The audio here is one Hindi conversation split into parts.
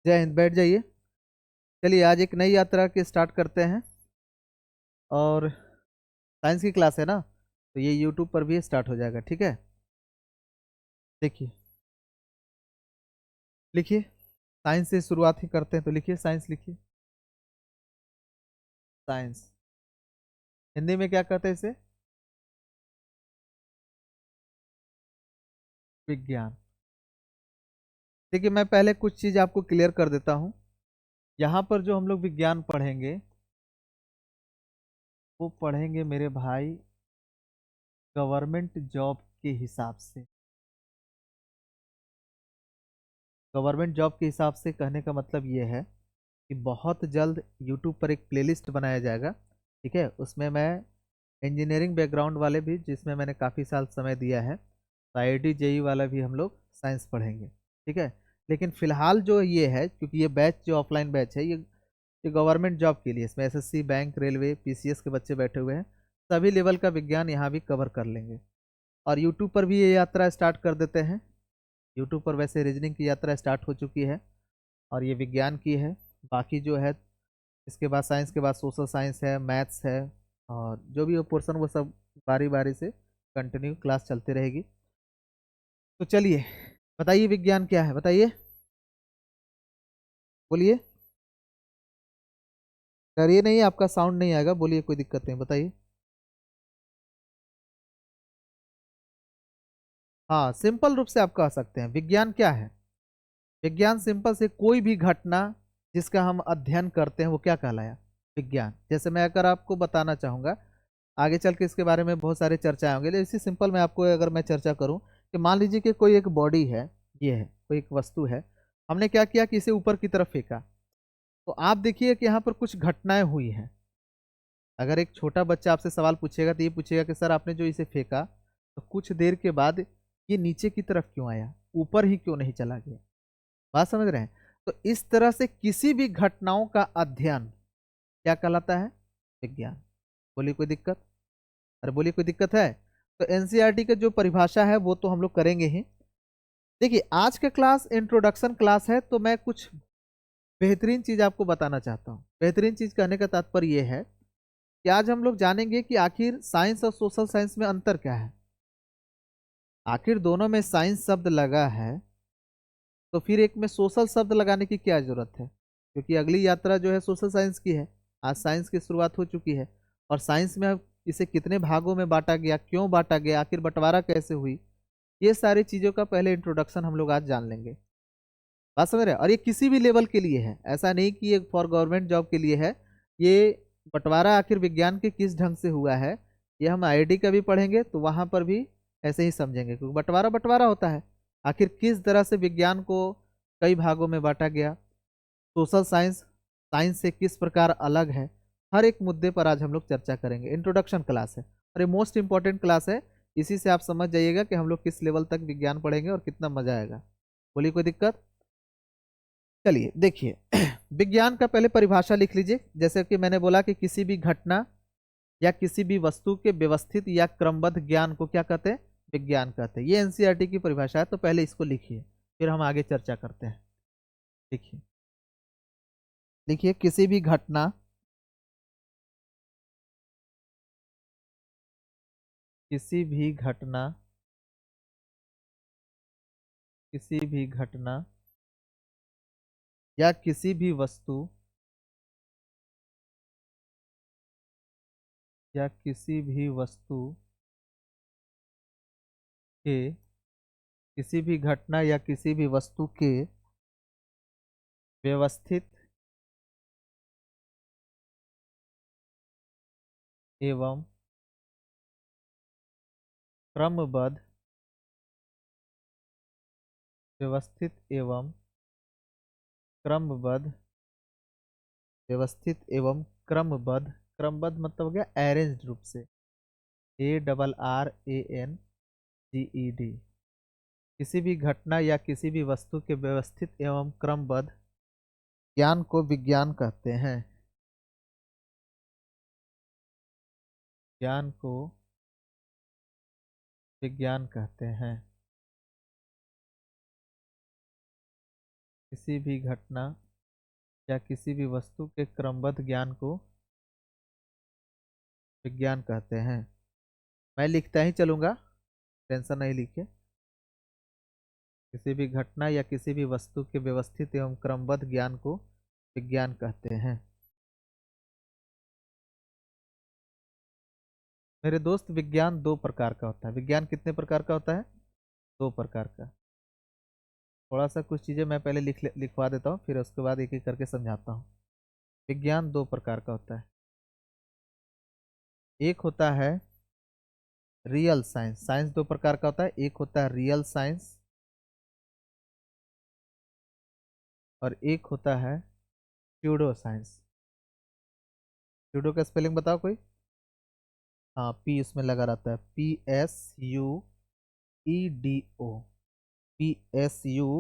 जय हिंद, बैठ जाइए। चलिए आज एक नई यात्रा के स्टार्ट करते हैं। और साइंस की क्लास है ना, तो ये यूट्यूब पर भी स्टार्ट हो जाएगा। ठीक है, देखिए लिखिए। साइंस से शुरुआत ही करते हैं, तो लिखिए साइंस, लिखिए साइंस। हिंदी में क्या कहते हैं इसे? विज्ञान। देखिए मैं पहले कुछ चीज़ आपको क्लियर कर देता हूँ। यहाँ पर जो हम लोग विज्ञान पढ़ेंगे वो पढ़ेंगे मेरे भाई गवर्नमेंट जॉब के हिसाब से। गवर्नमेंट जॉब के हिसाब से कहने का मतलब ये है कि बहुत जल्द यूट्यूब पर एक प्लेलिस्ट बनाया जाएगा। ठीक है, उसमें मैं इंजीनियरिंग बैकग्राउंड वाले भी, जिसमें मैंने काफ़ी साल समय दिया है, तो आईआईटी जेई वाला भी हम लोग साइंस पढ़ेंगे। ठीक है, लेकिन फिलहाल जो ये है, क्योंकि ये बैच जो ऑफलाइन बैच है, ये गवर्नमेंट जॉब के लिए, इसमें एसएससी, बैंक, रेलवे, पीसीएस के बच्चे बैठे हुए हैं। सभी लेवल का विज्ञान यहाँ भी कवर कर लेंगे। और यूट्यूब पर भी ये यात्रा स्टार्ट कर देते हैं। यूट्यूब पर वैसे रीजनिंग की यात्रा स्टार्ट हो चुकी है और ये विज्ञान की है। बाकी जो है, इसके बाद साइंस के बाद सोशल साइंस है, मैथ्स है, और जो भी वो पोर्शन वो सब बारी बारी से कंटिन्यू क्लास चलती रहेगी। तो चलिए बताइए विज्ञान क्या है, बताइए, बोलिए। डरिए नहीं, आपका साउंड नहीं आएगा, बोलिए, कोई दिक्कत नहीं, बताइए। हाँ, सिंपल रूप से आप कह सकते हैं विज्ञान क्या है। विज्ञान सिंपल से कोई भी घटना जिसका हम अध्ययन करते हैं वो क्या कहलाया? विज्ञान। जैसे मैं अगर आपको बताना चाहूँगा, आगे चल के इसके बारे में बहुत सारे चर्चाएं होंगे, लेकिन इसी सिंपल में आपको अगर मैं चर्चा करूं कि मान लीजिए कि कोई एक बॉडी है, ये है कोई एक वस्तु है, हमने क्या किया कि इसे ऊपर की तरफ फेंका, तो आप देखिए कि यहाँ पर कुछ घटनाएं हुई हैं। अगर एक छोटा बच्चा आपसे सवाल पूछेगा तो ये पूछेगा कि सर आपने जो इसे फेंका, तो कुछ देर के बाद ये नीचे की तरफ क्यों आया, ऊपर ही क्यों नहीं चला गया? बात समझ रहे हैं? तो इस तरह से किसी भी घटनाओं का अध्ययन क्या कहलाता है? विज्ञान। बोलिए कोई दिक्कत? अरे बोलिए कोई दिक्कत है? तो एनसीईआरटी का जो परिभाषा है वो तो हम लोग करेंगे ही। देखिए आज का क्लास इंट्रोडक्शन क्लास है, तो मैं कुछ बेहतरीन चीज आपको बताना चाहता हूँ। बेहतरीन चीज कहने का तात्पर्य ये है कि आज हम लोग जानेंगे कि आखिर साइंस और सोशल साइंस में अंतर क्या है। आखिर दोनों में साइंस शब्द लगा है, तो फिर एक में सोशल शब्द लगाने की क्या जरूरत है? क्योंकि अगली यात्रा जो है सोशल साइंस की है। आज साइंस की शुरुआत हो चुकी है, और साइंस में अब इसे कितने भागों में बांटा गया, क्यों बांटा गया, आखिर बंटवारा कैसे हुई, ये सारी चीज़ों का पहले इंट्रोडक्शन हम लोग आज जान लेंगे। बात समझ रहे हैं? और ये किसी भी लेवल के लिए है, ऐसा नहीं कि ये फॉर गवर्नमेंट जॉब के लिए है। ये बंटवारा आखिर विज्ञान के किस ढंग से हुआ है, ये हम आईआईटी का भी पढ़ेंगे तो वहाँ पर भी ऐसे ही समझेंगे, क्योंकि बंटवारा बंटवारा होता है। आखिर किस तरह से विज्ञान को कई भागों में बांटा गया, सोशल साइंस साइंस से किस प्रकार अलग है, हर एक मुद्दे पर आज हम लोग चर्चा करेंगे। इंट्रोडक्शन क्लास है और ये मोस्ट इंपॉर्टेंट क्लास है। इसी से आप समझ जाइएगा कि हम लोग किस लेवल तक विज्ञान पढ़ेंगे और कितना मजा आएगा। बोलिए कोई दिक्कत? चलिए देखिए विज्ञान का पहले परिभाषा लिख लीजिए। जैसे कि मैंने बोला कि किसी भी घटना या किसी भी वस्तु के व्यवस्थित या क्रमबद्ध ज्ञान को क्या कहते हैं? विज्ञान कहते हैं। ये एनसीईआरटी की परिभाषा है, तो पहले इसको लिखिए, फिर हम आगे चर्चा करते हैं। देखिए, देखिए किसी भी घटना, किसी भी घटना, किसी भी घटना या किसी भी वस्तु, या किसी भी वस्तु के, किसी भी घटना या किसी भी वस्तु के व्यवस्थित एवं क्रमबद्ध, व्यवस्थित एवं क्रमबद्ध, व्यवस्थित एवं क्रमबद्ध, क्रमबद्ध मतलब हो गया अरेंज्ड रूप से, ARRANGED। किसी भी घटना या किसी भी वस्तु के व्यवस्थित एवं क्रमबद्ध ज्ञान को विज्ञान कहते हैं। ज्ञान को विज्ञान कहते हैं। ज्ञान को विज्ञान कहते हैं। ज्ञान को विज्ञान कहते हैं। ज्ञान को विज्ञान कहते हैं। ज्ञान को विज्ञान कहते हैं। ज्ञान को विज्ञान कहते हैं। ज्ञान को विज्ञान कहते हैं। ज्ञान को विज्ञान कहते हैं। ज्ञान को विज्ञान कहते हैं। विज्ञान कहते हैं। किसी भी घटना या किसी भी वस्तु के क्रमबद्ध ज्ञान को विज्ञान कहते हैं। मैं लिखता ही चलूंगा, टेंशन नहीं लीजिए। किसी भी घटना या किसी भी वस्तु के व्यवस्थित एवं क्रमबद्ध ज्ञान को विज्ञान कहते हैं। मेरे दोस्त, विज्ञान दो प्रकार का होता है। विज्ञान कितने प्रकार का होता है? दो प्रकार का। थोड़ा सा कुछ चीज़ें मैं पहले लिखवा देता हूँ, फिर उसके बाद एक एक करके समझाता हूँ। विज्ञान दो प्रकार का होता है। एक होता है रियल साइंस। साइंस दो प्रकार का होता है। एक होता है रियल साइंस और एक होता है स्यूडो साइंस। स्यूडो का स्पेलिंग बताओ कोई। हाँ, पी उसमें लगा रहता है, PSUEDO। PSUEDO।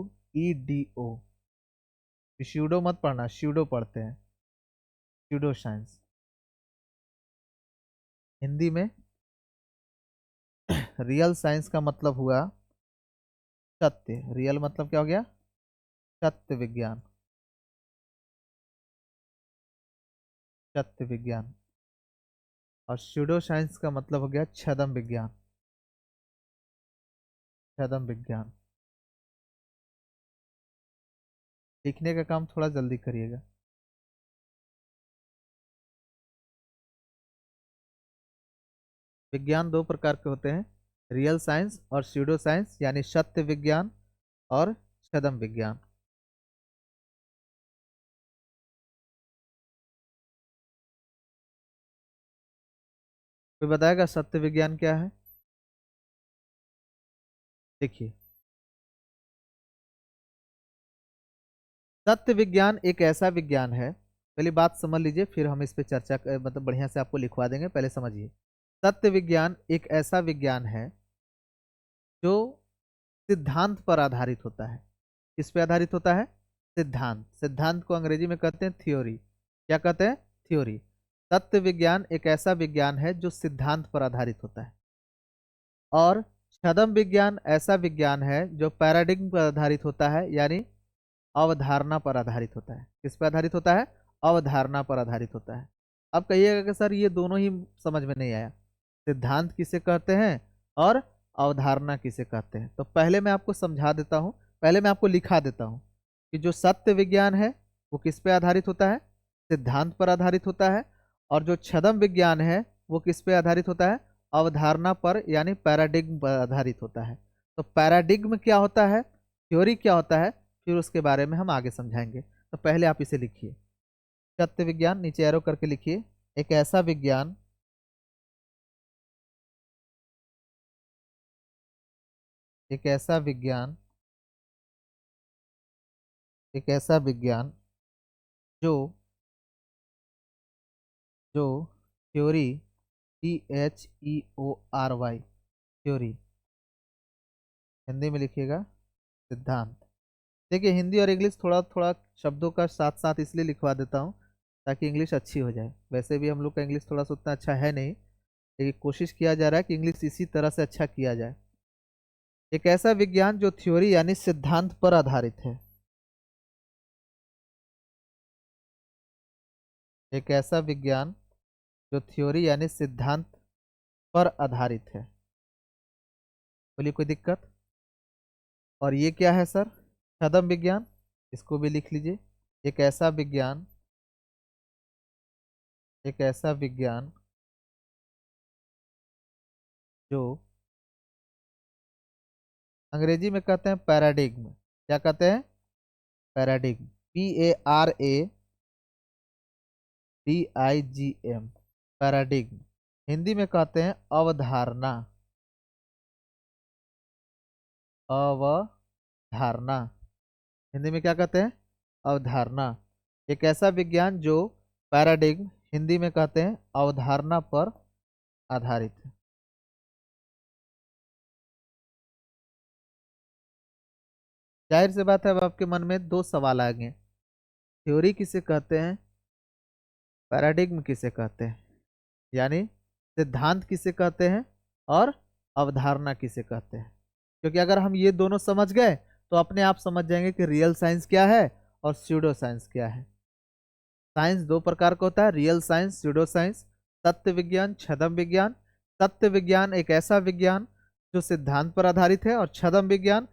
स्यूडो मत पढ़ना, स्यूडो पढ़ते हैं। स्यूडो साइंस हिंदी में रियल साइंस का मतलब हुआ सत्य। रियल मतलब क्या हो गया? सत्य विज्ञान। सत्य विज्ञान। और स्यूडो साइंस का मतलब हो गया छद्म विज्ञान। छद्म विज्ञान। लिखने का काम थोड़ा जल्दी करिएगा। विज्ञान दो प्रकार के होते हैं, रियल साइंस और स्यूडो साइंस, यानी सत्य विज्ञान और छद्म विज्ञान। कोई बताएगा सत्य विज्ञान क्या है? देखिए, सत्य विज्ञान एक ऐसा विज्ञान है, पहले बात समझ लीजिए, फिर हम इस पे चर्चा मतलब बढ़िया से आपको लिखवा देंगे, पहले समझिए। सत्य विज्ञान एक ऐसा विज्ञान है जो सिद्धांत पर आधारित होता है। किस पे आधारित होता है? सिद्धांत। सिद्धांत को अंग्रेजी में कहते हैं थ्योरी। क्या कहते हैं? थ्योरी। सत्य विज्ञान एक ऐसा विज्ञान है जो सिद्धांत पर आधारित होता है। और छद्म विज्ञान ऐसा विज्ञान है जो पैराडिग्म पर आधारित होता है, यानी अवधारणा पर आधारित होता है। किस पर आधारित होता है? अवधारणा पर आधारित होता है। अब कहिएगा कि सर ये दोनों ही समझ में नहीं आया, सिद्धांत किसे कहते हैं और अवधारणा किसे कहते हैं। तो पहले मैं आपको समझा देता हूँ, पहले मैं आपको लिखा देता हूँ कि जो सत्य विज्ञान है वो किस पे आधारित होता है? सिद्धांत पर आधारित होता है। और जो छद्म विज्ञान है वो किस पे आधारित होता है? अवधारणा पर, यानी पैराडिग्म पर आधारित होता है। तो पैराडिग्म क्या होता है, थ्योरी क्या होता है, फिर उसके बारे में हम आगे समझाएंगे। तो पहले आप इसे लिखिए, सत्य विज्ञान, नीचे एरो करके लिखिए। एक ऐसा विज्ञान, एक ऐसा विज्ञान, एक ऐसा विज्ञान जो जो थ्योरी, THEORY, थ्योरी, हिंदी में लिखिएगा सिद्धांत। देखिए, हिंदी और इंग्लिश थोड़ा थोड़ा शब्दों का साथ साथ इसलिए लिखवा देता हूँ ताकि इंग्लिश अच्छी हो जाए। वैसे भी हम लोग का इंग्लिश थोड़ा सा उतना अच्छा है नहीं, लेकिन कोशिश किया जा रहा है कि इंग्लिश इसी तरह से अच्छा किया जाए। एक ऐसा विज्ञान जो थ्योरी यानी सिद्धांत पर आधारित है। एक ऐसा विज्ञान जो थ्योरी यानी सिद्धांत पर आधारित है। बोलिए, कोई दिक्कत? और ये क्या है सर? छद्म विज्ञान। इसको भी लिख लीजिए। एक ऐसा विज्ञान, एक ऐसा विज्ञान जो अंग्रेजी में कहते हैं पैराडिग्म। क्या कहते हैं? पैराडिग्म। PARADIGM, paradigm. हिंदी में कहते हैं अवधारणा। अवधारणा, हिंदी में क्या कहते हैं? अवधारणा। एक ऐसा विज्ञान जो पैराडिग्म, हिंदी में कहते हैं अवधारणा पर आधारित है। जाहिर सी बात है, अब आपके मन में दो सवाल आएंगे, थ्योरी किसे कहते हैं, पैराडिग्म किसे कहते हैं, यानी सिद्धांत किसे कहते हैं और अवधारणा किसे कहते हैं। क्योंकि अगर हम ये दोनों समझ गए तो अपने आप समझ जाएंगे कि रियल साइंस क्या है और स्यूडो साइंस क्या है। साइंस दो प्रकार का होता है, रियल साइंस, स्यूडो साइंस। सत्य विज्ञान, छद्म विज्ञान। सत्य विज्ञान एक ऐसा विज्ञान जो सिद्धांत पर आधारित है, और छद्म विज्ञान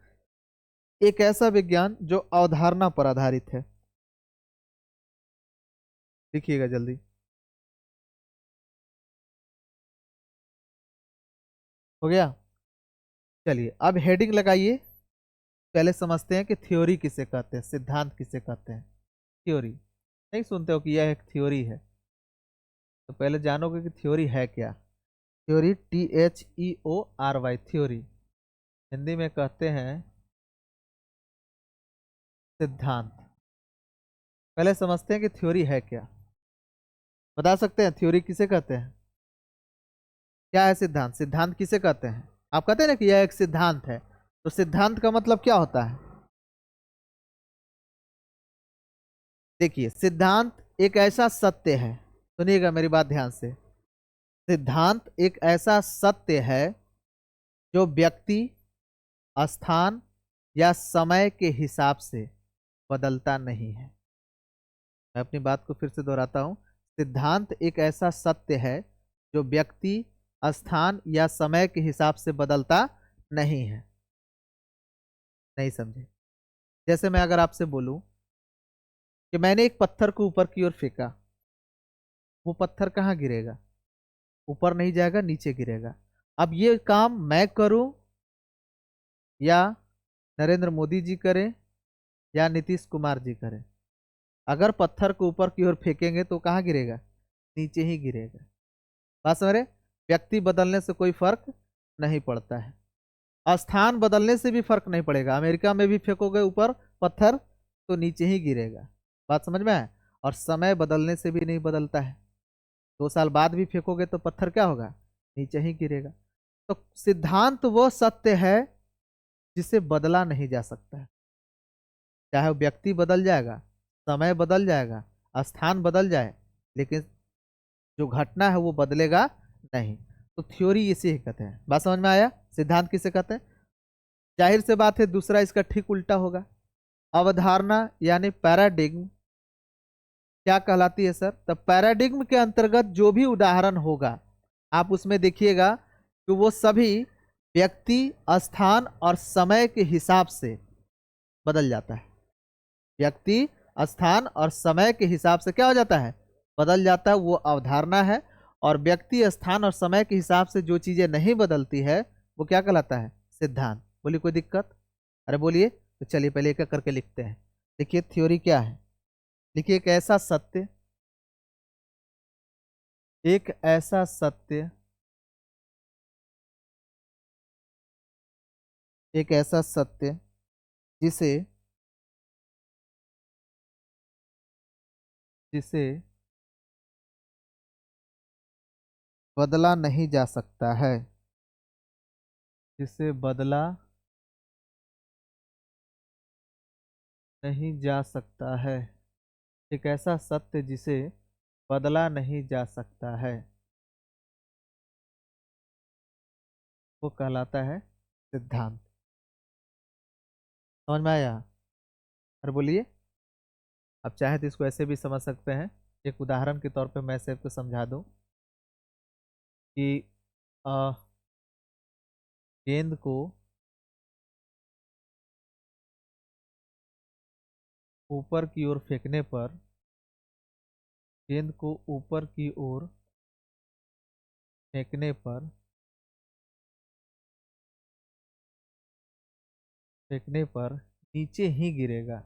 एक ऐसा विज्ञान जो अवधारणा पर आधारित है। लिखिएगा जल्दी। हो गया? चलिए अब हेडिंग लगाइए। पहले समझते हैं कि थ्योरी किसे कहते हैं, सिद्धांत किसे कहते हैं। थ्योरी नहीं सुनते हो कि यह एक थ्योरी है, तो पहले जानोगे कि थ्योरी है क्या। थ्योरी, THEORY, थ्योरी, हिंदी में कहते हैं सिद्धांत। पहले समझते हैं कि थ्योरी है क्या। बता सकते हैं थ्योरी किसे कहते हैं? क्या है सिद्धांत? सिद्धांत किसे कहते हैं? आप कहते हैं ना कि यह एक सिद्धांत है, तो सिद्धांत का मतलब क्या होता है? देखिए, सिद्धांत एक ऐसा सत्य है, सुनिएगा मेरी बात ध्यान से। सिद्धांत एक ऐसा सत्य है जो व्यक्ति, स्थान या समय के हिसाब से बदलता नहीं है। मैं अपनी बात को फिर से दोहराता हूं। सिद्धांत एक ऐसा सत्य है जो व्यक्ति, स्थान या समय के हिसाब से बदलता नहीं है। नहीं समझे? जैसे मैं अगर आपसे बोलूं कि मैंने एक पत्थर को ऊपर की ओर फेंका, वो पत्थर कहाँ गिरेगा? ऊपर नहीं जाएगा, नीचे गिरेगा। अब ये काम मैं करूं या नरेंद्र मोदी जी करें या नीतीश कुमार जी करें, अगर पत्थर को ऊपर की ओर फेंकेंगे तो कहाँ गिरेगा? नीचे ही गिरेगा। बात समझ रहे? व्यक्ति बदलने से कोई फर्क नहीं पड़ता है, स्थान बदलने से भी फर्क नहीं पड़ेगा। अमेरिका में भी फेंकोगे ऊपर पत्थर तो नीचे ही गिरेगा। बात समझ में आए? और समय बदलने से भी नहीं बदलता है, 2 साल बाद भी फेंकोगे तो पत्थर क्या होगा? नीचे ही गिरेगा। तो सिद्धांत वो सत्य है जिसे बदला नहीं जा सकता है। चाहे वो व्यक्ति बदल जाएगा, समय बदल जाएगा, स्थान बदल जाए, लेकिन जो घटना है वो बदलेगा नहीं। तो थ्योरी इसे ही कहते हैं। बात समझ में आया? सिद्धांत किसे कहते हैं? जाहिर से बात है दूसरा इसका ठीक उल्टा होगा। अवधारणा यानी पैराडिग्म क्या कहलाती है सर? तो पैराडिग्म के अंतर्गत जो भी उदाहरण होगा, आप उसमें देखिएगा कि वो सभी व्यक्ति, स्थान और समय के हिसाब से बदल जाता है। व्यक्ति, स्थान और समय के हिसाब से क्या हो जाता है? बदल जाता है। वो अवधारणा है। और व्यक्ति, स्थान और समय के हिसाब से जो चीजें नहीं बदलती है वो क्या कहलाता है? सिद्धांत। बोलिए कोई दिक्कत? अरे बोलिए। तो चलिए पहले एक एक करके लिखते हैं। देखिए थ्योरी क्या है। देखिए, एक ऐसा सत्य, एक ऐसा सत्य, एक ऐसा सत्य जिसे जिसे बदला नहीं जा सकता है, जिसे बदला नहीं जा सकता है। एक ऐसा सत्य जिसे बदला नहीं जा सकता है, वो कहलाता है सिद्धांत। समझ में आया? अरे बोलिए। आप चाहे तो इसको ऐसे भी समझ सकते हैं। एक उदाहरण के तौर पे मैं से आपको समझा दूं कि अ, गेंद को ऊपर की ओर फेंकने पर, गेंद को ऊपर की ओर फेंकने पर, फेंकने पर नीचे ही गिरेगा,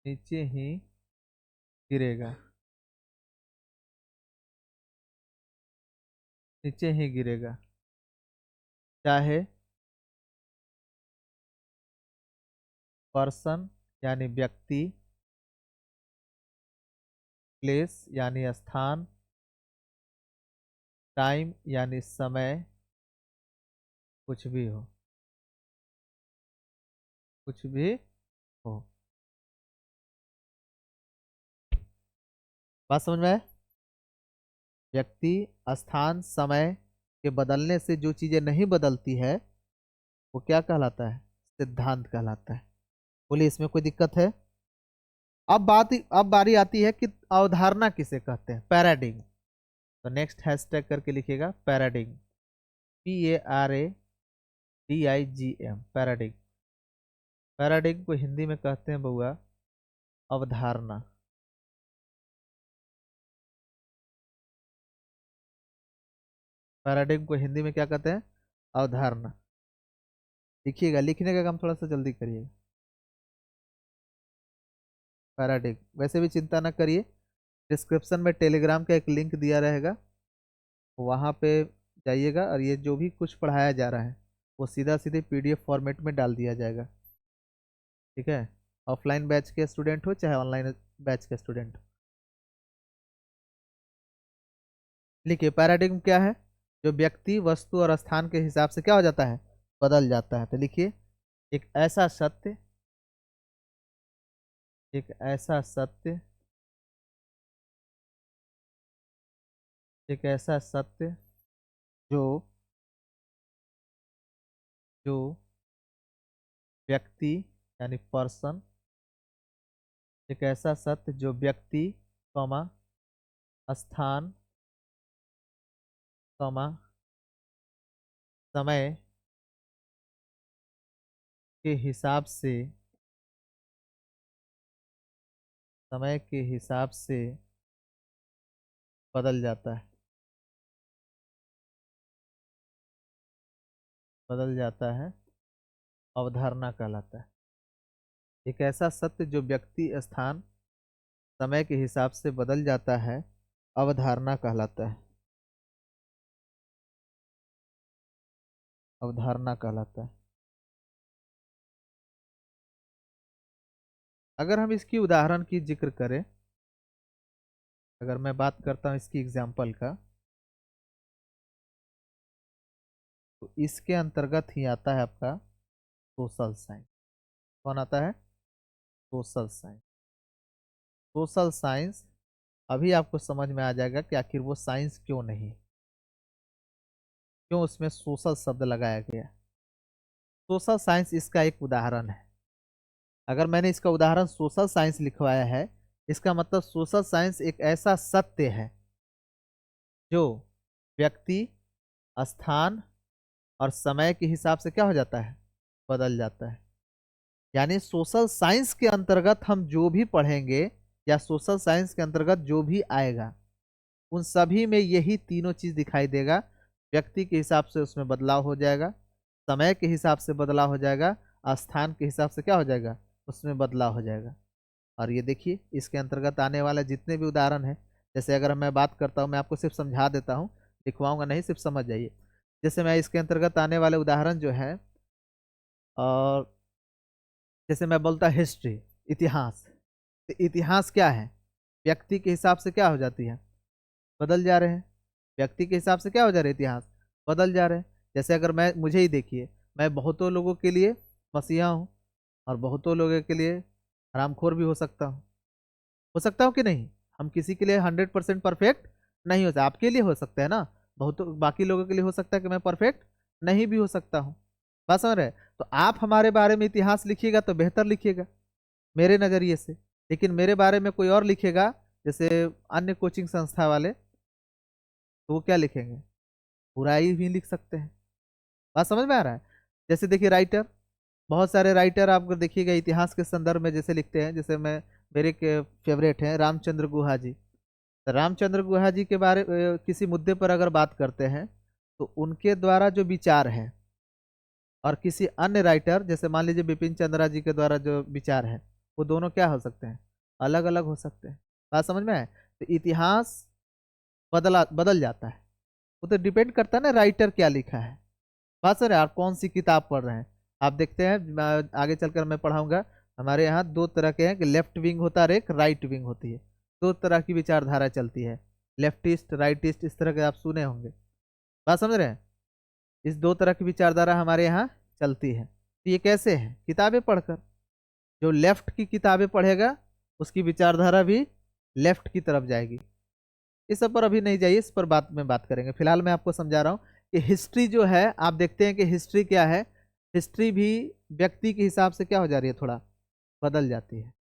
नीचे ही गिरेगा, नीचे ही गिरेगा। चाहे पर्सन यानी व्यक्ति, प्लेस यानी स्थान, टाइम यानी समय, कुछ भी हो, कुछ भी हो। बात समझ में आए? व्यक्ति, स्थान, समय के बदलने से जो चीजें नहीं बदलती है वो क्या कहलाता है? सिद्धांत कहलाता है। बोलिए इसमें कोई दिक्कत है? अब बारी आती है कि अवधारणा किसे कहते हैं, पैराडिग्म। तो नेक्स्ट हैशटैग करके लिखिएगा पैराडिग्म, PARADIGM, पैराडिग्म। पैराडिग्म को हिंदी में कहते हैं बउआ अवधारणा। पैराडिग्म को हिंदी में क्या कहते हैं? अवधारणा। लिखिएगा, लिखने का काम थोड़ा सा जल्दी करिएगा। पैराडिग्म। वैसे भी चिंता ना करिए, डिस्क्रिप्शन में टेलीग्राम का एक लिंक दिया रहेगा, वहाँ पे जाइएगा और ये जो भी कुछ पढ़ाया जा रहा है वो सीधा सीधे PDF फॉर्मेट में डाल दिया जाएगा। ठीक है, ऑफलाइन बैच के स्टूडेंट हो चाहे ऑनलाइन बैच के स्टूडेंट हो। लिखिए पैराडिग्म क्या है? जो व्यक्ति, वस्तु और स्थान के हिसाब से क्या हो जाता है? बदल जाता है। तो लिखिए एक ऐसा सत्य, एक ऐसा सत्य, एक ऐसा सत्य जो जो व्यक्ति यानी पर्सन, एक ऐसा सत्य जो व्यक्ति, कॉमा, स्थान, कॉमा, समय के हिसाब से, समय के हिसाब से बदल जाता है, बदल जाता है, अवधारणा कहलाता है। एक ऐसा सत्य जो व्यक्ति, स्थान, समय के हिसाब से बदल जाता है, अवधारणा कहलाता है, अवधारणा कहलाता है। अगर हम इसकी उदाहरण की जिक्र करें, अगर मैं बात करता हूं इसकी एग्जाम्पल का, तो इसके अंतर्गत ही आता है आपका सोशल साइंस। कौन आता है? Social science. सोशल साइंस अभी आपको समझ में आ जाएगा कि आखिर वो साइंस क्यों नहीं, क्यों उसमें सोशल शब्द लगाया गया। सोशल साइंस इसका एक उदाहरण है। अगर मैंने इसका उदाहरण सोशल साइंस लिखवाया है, इसका मतलब सोशल साइंस एक ऐसा सत्य है जो व्यक्ति, स्थान और समय के हिसाब से क्या हो जाता है? बदल जाता है। यानी सोशल साइंस के अंतर्गत हम जो भी पढ़ेंगे या सोशल साइंस के अंतर्गत जो भी आएगा, उन सभी में यही तीनों चीज दिखाई देगा। व्यक्ति के हिसाब से उसमें बदलाव हो जाएगा, समय के हिसाब से बदलाव हो जाएगा, स्थान के हिसाब से क्या हो जाएगा? उसमें बदलाव हो जाएगा। और ये देखिए इसके अंतर्गत आने वाले जितने भी उदाहरण हैं, जैसे अगर मैं बात करता हूँ, मैं आपको सिर्फ समझा देता हूँ, लिखवाऊंगा नहीं, सिर्फ समझ जाइए। जैसे मैं इसके अंतर्गत आने वाले उदाहरण जो है, और जैसे मैं बोलता हिस्ट्री, इतिहास, तो इतिहास क्या है? व्यक्ति के हिसाब से क्या हो जाती है? बदल जा रहे हैं। व्यक्ति के हिसाब से क्या हो जा रहे हैं? इतिहास बदल जा रहे हैं। जैसे अगर मैं, मुझे ही देखिए, मैं बहुतों लोगों के लिए मसीहा हूँ और बहुतों लोगों के लिए हरामखोर भी हो सकता हूँ कि नहीं? हम किसी के लिए 100% परफेक्ट नहीं होता। आपके लिए हो सकता है ना, बहुत बाकी लोगों के लिए हो सकता है कि मैं परफेक्ट नहीं भी हो सकता हूँ। बात समझ रहे? तो आप हमारे बारे में इतिहास लिखिएगा तो बेहतर लिखिएगा मेरे नज़रिए से, लेकिन मेरे बारे में कोई और लिखेगा, जैसे अन्य कोचिंग संस्था वाले, तो वो क्या लिखेंगे? बुराई भी लिख सकते हैं। बात समझ में आ रहा है? जैसे देखिए राइटर, बहुत सारे राइटर आपको देखिएगा इतिहास के संदर्भ में जैसे लिखते हैं, जैसे मैं, मेरे के फेवरेट हैं रामचंद्र गुहा जी। तो रामचंद्र गुहा जी के बारे किसी मुद्दे पर अगर बात करते हैं, तो उनके द्वारा जो विचार है और किसी अन्य राइटर, जैसे मान लीजिए बिपिन चंद्रा जी के द्वारा जो विचार है, वो दोनों क्या हो सकते हैं? अलग अलग हो सकते हैं। बात समझ में आए? तो इतिहास बदल जाता है। वो तो डिपेंड करता है ना राइटर क्या लिखा है। बात सर, आप कौन सी किताब पढ़ रहे हैं? आप देखते हैं, आगे चलकर मैं पढ़ाऊंगा, हमारे यहाँ दो तरह के हैं कि लेफ्ट विंग होता है और एक राइट विंग होती है। दो तरह की विचारधारा चलती है, लेफ्टिस्ट, राइटिस्ट, इस तरह के आप सुने होंगे। बात समझ रहे हैं? इस दो तरह की विचारधारा हमारे यहाँ चलती है। तो ये कैसे है? किताबें पढ़कर। जो लेफ्ट की किताबें पढ़ेगा उसकी विचारधारा भी लेफ्ट की तरफ जाएगी। इस सब पर अभी नहीं जाइए, इस पर बात में बात करेंगे। फिलहाल मैं आपको समझा रहा हूँ कि हिस्ट्री जो है, आप देखते हैं कि हिस्ट्री क्या है, हिस्ट्री भी व्यक्ति के हिसाब से क्या हो जा रही है, थोड़ा बदल जाती है।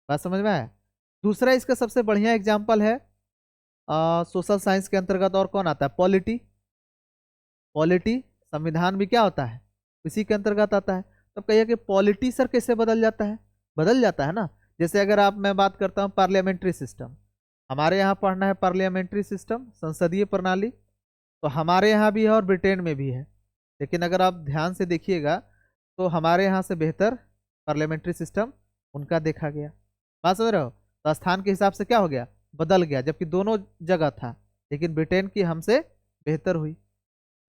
बात समझ में आया। दूसरा इसका सबसे बढ़िया एग्जाम्पल है सोशल साइंस के अंतर्गत और कौन आता है, पॉलिटी। पॉलिटी संविधान भी क्या होता है, इसी के अंतर्गत आता है। तो कहिए कि पॉलिटी सर कैसे बदल जाता है, बदल जाता है ना। जैसे अगर मैं बात करता हूँ पार्लियामेंट्री सिस्टम, हमारे यहाँ पढ़ना है पार्लियामेंट्री सिस्टम, संसदीय प्रणाली, तो हमारे यहाँ भी है और ब्रिटेन में भी है। लेकिन अगर आप ध्यान से देखिएगा तो हमारे यहाँ से बेहतर पार्लियामेंट्री सिस्टम उनका देखा गया। बात समझ रहे हो। तो स्थान के हिसाब से क्या हो गया, बदल गया, जबकि दोनों जगह था, लेकिन ब्रिटेन की हमसे बेहतर हुई।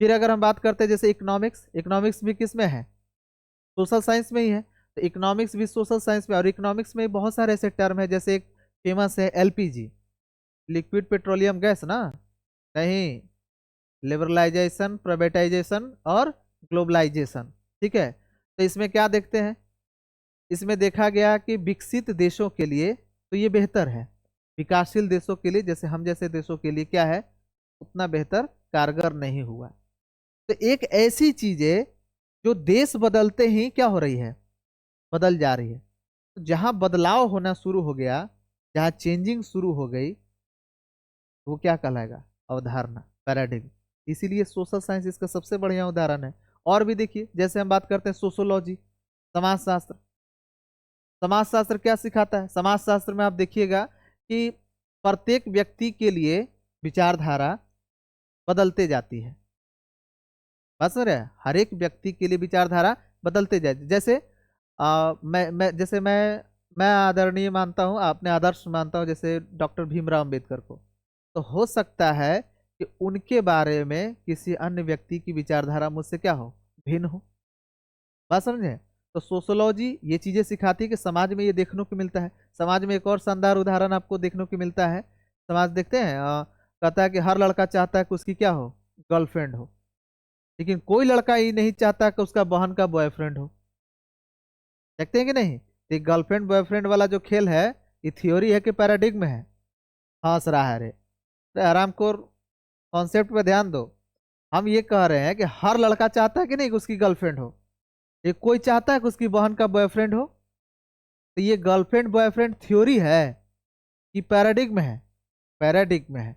फिर अगर हम बात करते हैं जैसे इकोनॉमिक्स, इकोनॉमिक्स भी किस में है, सोशल साइंस में ही है। तो इकोनॉमिक्स भी सोशल साइंस में, और इकोनॉमिक्स में बहुत सारे ऐसे टर्म है, जैसे एक फेमस है एलपीजी, लिक्विड पेट्रोलियम गैस ना, नहीं, लिबरलाइजेशन, प्राइवेटाइजेशन और ग्लोबलाइजेशन। ठीक है। तो इसमें क्या देखते हैं, इसमें देखा गया कि विकसित देशों के लिए तो ये बेहतर है, विकासशील देशों के लिए जैसे हम जैसे देशों के लिए क्या है, उतना बेहतर कारगर नहीं हुआ। तो एक ऐसी चीज है जो देश बदलते ही क्या हो रही है, बदल जा रही है। तो जहां बदलाव होना शुरू हो गया, जहां चेंजिंग शुरू हो गई, वो क्या कहलाएगा, अवधारणा, पैराडिग्म। इसीलिए सोशल साइंस इसका सबसे बढ़िया उदाहरण है। और भी देखिए, जैसे हम बात करते हैं सोशोलॉजी, समाजशास्त्र। समाजशास्त्र क्या सिखाता है, समाजशास्त्र में आप देखिएगा कि प्रत्येक व्यक्ति के लिए विचारधारा बदलते जाती है। बात समझ रहे हैं, हर एक व्यक्ति के लिए विचारधारा बदलते जाए। जैसे मैं आदरणीय मानता हूँ, आपने आदर्श मानता हूँ, जैसे डॉक्टर भीमराव अंबेडकर को, तो हो सकता है कि उनके बारे में किसी अन्य व्यक्ति की विचारधारा मुझसे क्या हो, भिन्न हो। बात समझे। तो सोशोलॉजी ये चीजें सिखाती है कि समाज में ये देखने को मिलता है। समाज में एक और शानदार उदाहरण आपको देखने को मिलता है। समाज देखते हैं कहता है कि हर लड़का चाहता है कि उसकी क्या हो, गर्लफ्रेंड हो, लेकिन कोई लड़का ये नहीं चाहता कि उसका बहन का बॉयफ्रेंड हो। देखते हैं कि नहीं। तो ये गर्लफ्रेंड बॉयफ्रेंड वाला जो खेल है, ये थ्योरी है कि पैराडिग्म है। हंस रहा है रे, अरे आराम को, कॉन्सेप्ट पे ध्यान दो। हम ये कह रहे हैं कि हर लड़का चाहता है कि नहीं कि उसकी गर्लफ्रेंड हो, ये कोई चाहता है कि उसकी बहन का बॉयफ्रेंड हो। तो ये गर्लफ्रेंड बॉयफ्रेंड थ्योरी है कि पैराडिग्म है, पैराडिग्म है।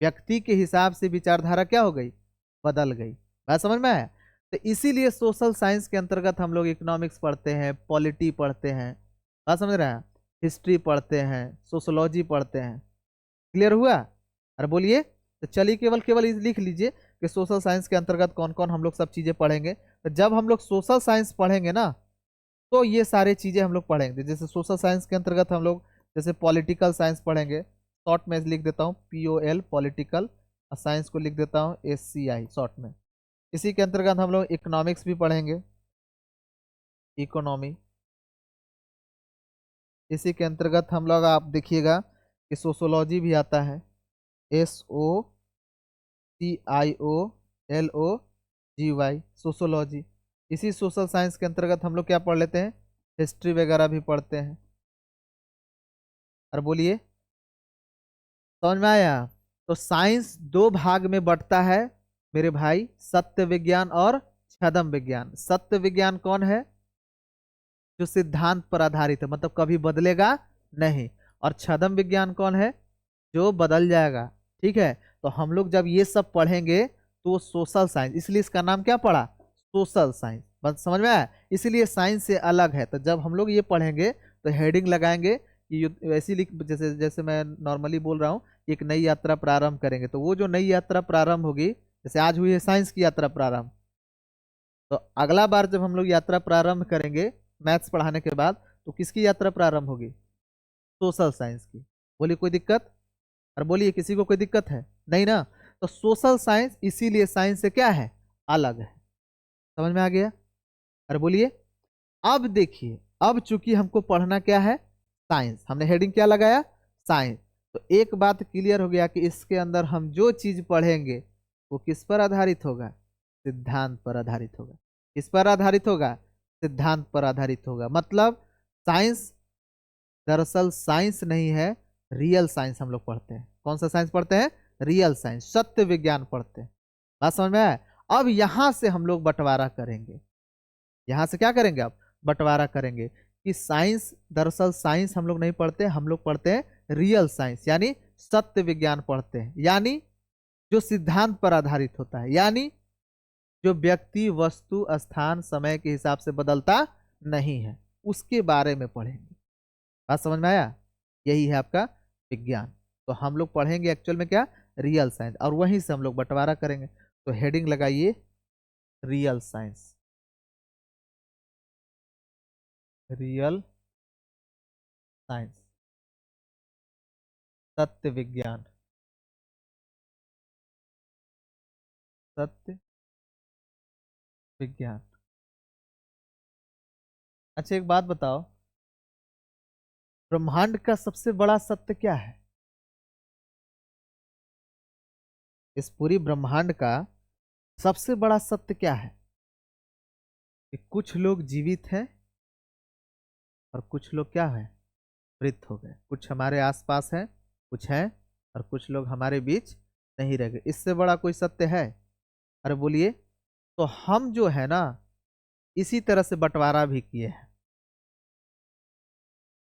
व्यक्ति के हिसाब से विचारधारा क्या हो गई, बदल गई। बात समझ में आया। तो इसीलिए सोशल साइंस के अंतर्गत हम लोग इकोनॉमिक्स पढ़ते हैं, पॉलिटी पढ़ते हैं, बात समझ रहे हैं, हिस्ट्री पढ़ते हैं, सोशोलॉजी पढ़ते हैं। क्लियर हुआ। अरे बोलिए। तो चलिए केवल केवल लिख लीजिए कि सोशल साइंस के अंतर्गत कौन कौन हम लोग सब चीज़ें पढ़ेंगे। तो जब हम लोग सोशल साइंस पढ़ेंगे ना, तो ये सारे चीज़ें हम लोग पढ़ेंगे। जैसे सोशल साइंस के अंतर्गत हम लोग जैसे पॉलिटिकल साइंस पढ़ेंगे, शॉर्ट में लिख देता हूँ POL, पॉलिटिकल, और साइंस को लिख देता हूँ SCI शॉर्ट में। इसी के अंतर्गत हम लोग इकोनॉमिक्स भी पढ़ेंगे, इकोनॉमी। इसी के अंतर्गत हम लोग आप देखिएगा कि सोशोलॉजी भी आता है, SOCIOLOGY, सोशोलॉजी। इसी सोशल साइंस के अंतर्गत हम लोग क्या पढ़ लेते हैं, हिस्ट्री वगैरह भी पढ़ते हैं। और बोलिए, समझ में आया। तो साइंस दो भाग में बढ़ता है मेरे भाई, सत्य विज्ञान और छद्म विज्ञान। सत्य विज्ञान कौन है, जो सिद्धांत पर आधारित है, मतलब कभी बदलेगा नहीं। और छद्म विज्ञान कौन है, जो बदल जाएगा। ठीक है। तो हम लोग जब ये सब पढ़ेंगे तो सोशल साइंस, इसलिए इसका नाम क्या पड़ा, सोशल साइंस। बस समझ में आया। इसीलिए साइंस से अलग है। तो जब हम लोग ये पढ़ेंगे तो हेडिंग लगाएंगे कि वैसी लिख, जैसे जैसे मैं नॉर्मली बोल रहा हूँ, एक नई यात्रा प्रारंभ करेंगे। तो वो जो नई यात्रा प्रारंभ होगी, जैसे आज हुई है साइंस की यात्रा प्रारंभ, तो अगला बार जब हम लोग यात्रा प्रारंभ करेंगे मैथ्स पढ़ाने के बाद, तो किसकी यात्रा प्रारंभ होगी, सोशल साइंस की। बोलिए कोई दिक्कत। और बोलिए किसी को कोई दिक्कत है, नहीं ना। तो सोशल साइंस इसीलिए साइंस से क्या है, अलग है। समझ में आ गया। अरे बोलिए। अब देखिए, अब चूंकि हमको पढ़ना क्या है, साइंस, हमने हेडिंग क्या लगाया, साइंस। तो एक बात क्लियर हो गया कि इसके अंदर हम जो चीज पढ़ेंगे वो किस पर आधारित होगा, सिद्धांत पर आधारित होगा। किस पर आधारित होगा, सिद्धांत पर आधारित होगा। मतलब साइंस दरअसल साइंस नहीं है, रियल साइंस हम लोग पढ़ते हैं। कौन सा साइंस पढ़ते हैं, रियल साइंस, सत्य विज्ञान पढ़ते हैं। बात समझ में आया। अब यहां से हम लोग बंटवारा करेंगे। यहाँ से क्या करेंगे आप, बंटवारा करेंगे कि साइंस, दरअसल साइंस हम लोग नहीं पढ़ते, हम लोग पढ़ते हैं रियल साइंस, यानी सत्य विज्ञान पढ़ते हैं, यानी जो सिद्धांत पर आधारित होता है, यानी जो व्यक्ति, वस्तु, स्थान, समय के हिसाब से बदलता नहीं है, उसके बारे में पढ़ेंगे। बात समझ में आया? यही है आपका विज्ञान। तो हम लोग पढ़ेंगे एक्चुअल में क्या, रियल साइंस, और वहीं से हम लोग बंटवारा करेंगे। तो हेडिंग लगाइए रियल साइंस, रियल साइंस, सत्य विज्ञान, सत्य विज्ञान। अच्छा एक बात बताओ, ब्रह्मांड का सबसे बड़ा सत्य क्या है? इस पूरी ब्रह्मांड का सबसे बड़ा सत्य क्या है? कि कुछ लोग जीवित हैं और कुछ लोग क्या है, मृत हो गए। कुछ हमारे आसपास हैं, कुछ हैं, और कुछ लोग हमारे बीच नहीं रह गए। इससे बड़ा कोई सत्य है? अरे बोलिए। तो हम जो है ना, इसी तरह से बंटवारा भी किए हैं।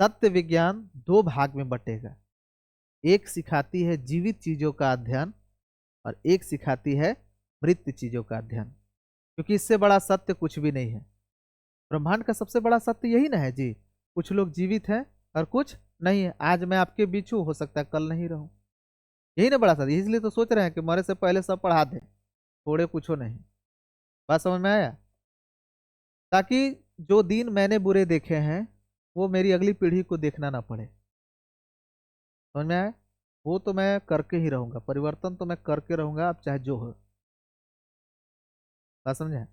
सत्य विज्ञान दो भाग में बटेगा। एक सिखाती है जीवित चीजों का अध्ययन, और एक सिखाती है मृत चीजों का अध्ययन, क्योंकि इससे बड़ा सत्य कुछ भी नहीं है। ब्रह्मांड का सबसे बड़ा सत्य यही ना है जी, कुछ लोग जीवित हैं और कुछ नहीं है। आज मैं आपके बीच हूँ, हो सकता है कल नहीं रहूं। यही ना बड़ा सत्य, इसलिए तो सोच रहे हैं कि मरे से पहले सब पढ़ा दें, थोड़े पूछो नहीं। बात समझ में आया? ताकि जो दिन मैंने बुरे देखे हैं, वो मेरी अगली पीढ़ी को देखना ना पड़े। समझ में आया? वो तो मैं करके ही रहूंगा, परिवर्तन तो मैं करके रहूंगा, अब चाहे जो हो। बात समझे?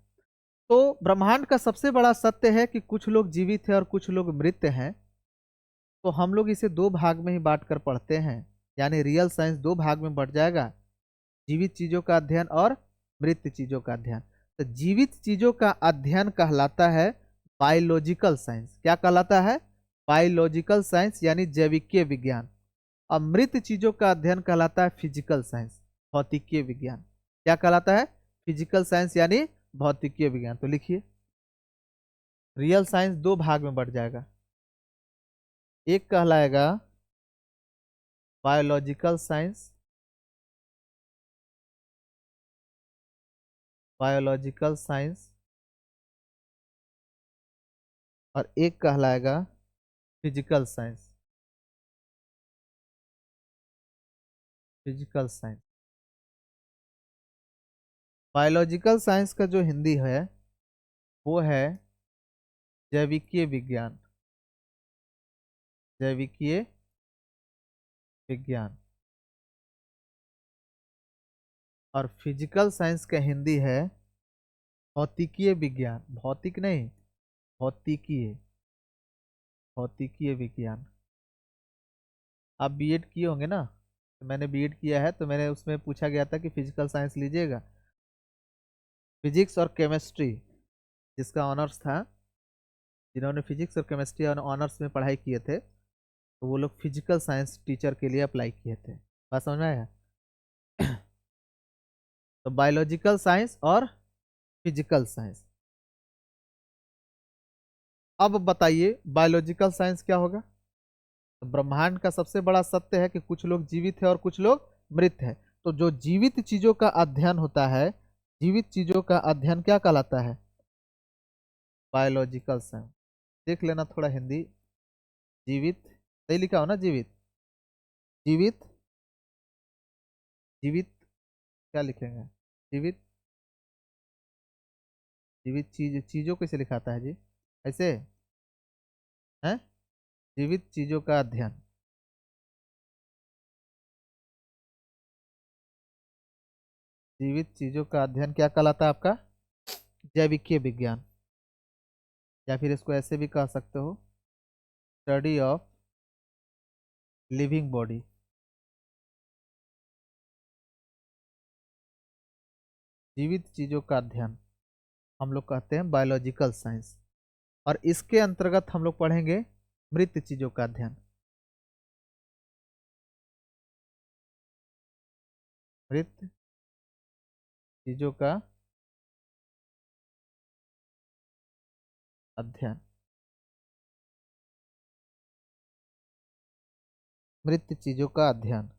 तो ब्रह्मांड का सबसे बड़ा सत्य है कि कुछ लोग जीवित हैं और कुछ लोग मृत हैं। तो हम लोग इसे दो भाग में ही बांट कर पढ़ते हैं, यानी रियल साइंस दो भाग में बढ़ जाएगा, जीवित चीजों का अध्ययन और मृत चीजों का अध्ययन। तो जीवित चीजों का अध्ययन कहलाता है बायोलॉजिकल साइंस। क्या कहलाता है? बायोलॉजिकल साइंस, यानी जैविकीय विज्ञान। और मृत चीजों का अध्ययन कहलाता है फिजिकल साइंस, भौतिकीय विज्ञान। क्या कहलाता है? फिजिकल साइंस यानी भौतिकीय विज्ञान। तो लिखिए, रियल साइंस दो भाग में बढ़ जाएगा। एक कहलाएगा बायोलॉजिकल साइंस, बायोलॉजिकल साइंस, और एक कहलाएगा physical science, physical science. Biological science का जो हिंदी है वो है जैविकीय विज्ञान, जैविकीय विज्ञान। और फिजिकल साइंस का हिंदी है भौतिकीय विज्ञान। भौतिक नहीं, भौतिकीय, भौतिकीय विज्ञान। आप बीएड किए होंगे ना? तो मैंने बीएड किया है, तो मैंने उसमें पूछा गया था कि फिजिकल साइंस लीजिएगा। फिजिक्स और केमिस्ट्री जिसका ऑनर्स था, जिन्होंने फिजिक्स और केमिस्ट्री ऑनर्स में पढ़ाई किए थे, तो वो लोग फिजिकल साइंस टीचर के लिए अप्लाई किए थे। बात समझ में आया? तो बायोलॉजिकल साइंस और फिजिकल साइंस। अब बताइए बायोलॉजिकल साइंस क्या होगा? तो ब्रह्मांड का सबसे बड़ा सत्य है कि कुछ लोग जीवित है और कुछ लोग मृत है। तो जो जीवित चीजों का अध्ययन होता है, जीवित चीजों का अध्ययन क्या कहलाता है? Biological science. देख लेना थोड़ा हिंदी। जीवित, सही लिखा हो ना? जीवित, जीवित, जीवित, क्या लिखेंगे? जीवित, जीवित चीज, चीजों कैसे लिखाता है जी? ऐसे है? जीवित चीजों का अध्ययन, जीवित चीजों का अध्ययन क्या कहलाता है आपका? जैविकीय विज्ञान। या फिर इसको ऐसे भी कह सकते हो, स्टडी ऑफ लिविंग बॉडी। जीवित चीजों का अध्ययन हम लोग कहते हैं बायोलॉजिकल साइंस। और इसके अंतर्गत हम लोग पढ़ेंगे मृत चीजों का अध्ययन। मृत चीजों का अध्ययन, मृत चीजों का अध्ययन,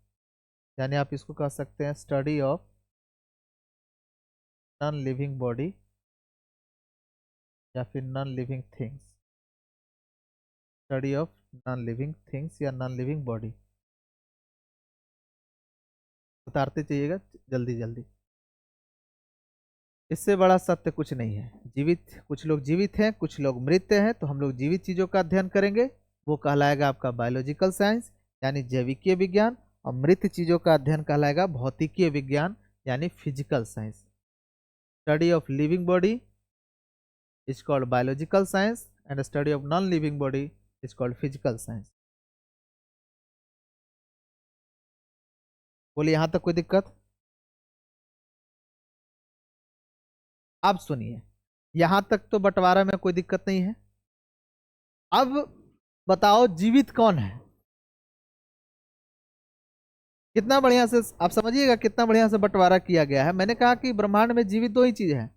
यानी आप इसको कह सकते हैं study of non living body या फिर non living things, study of non living things या नॉन लिविंग बॉडी। उतारते चाहिएगा जल्दी जल्दी। इससे बड़ा सत्य कुछ नहीं है। जीवित, कुछ लोग जीवित हैं, कुछ लोग मृत हैं, तो हम लोग जीवित चीजों का अध्ययन करेंगे, वो कहलाएगा आपका बायोलॉजिकल साइंस यानी जैविकीय विज्ञान, और मृत चीजों का अध्ययन कहलाएगा भौतिकीय विज्ञान यानी physical science. Study of living body is called biological science and study of non living body is called physical science. बोलिए यहां तक कोई दिक्कत? अब सुनिए, यहां तक तो बंटवारा में कोई दिक्कत नहीं है। अब बताओ जीवित कौन है? कितना बढ़िया से आप समझिएगा, कितना बढ़िया से बंटवारा किया गया है। मैंने कहा कि ब्रह्मांड में जीवित दो ही चीज है।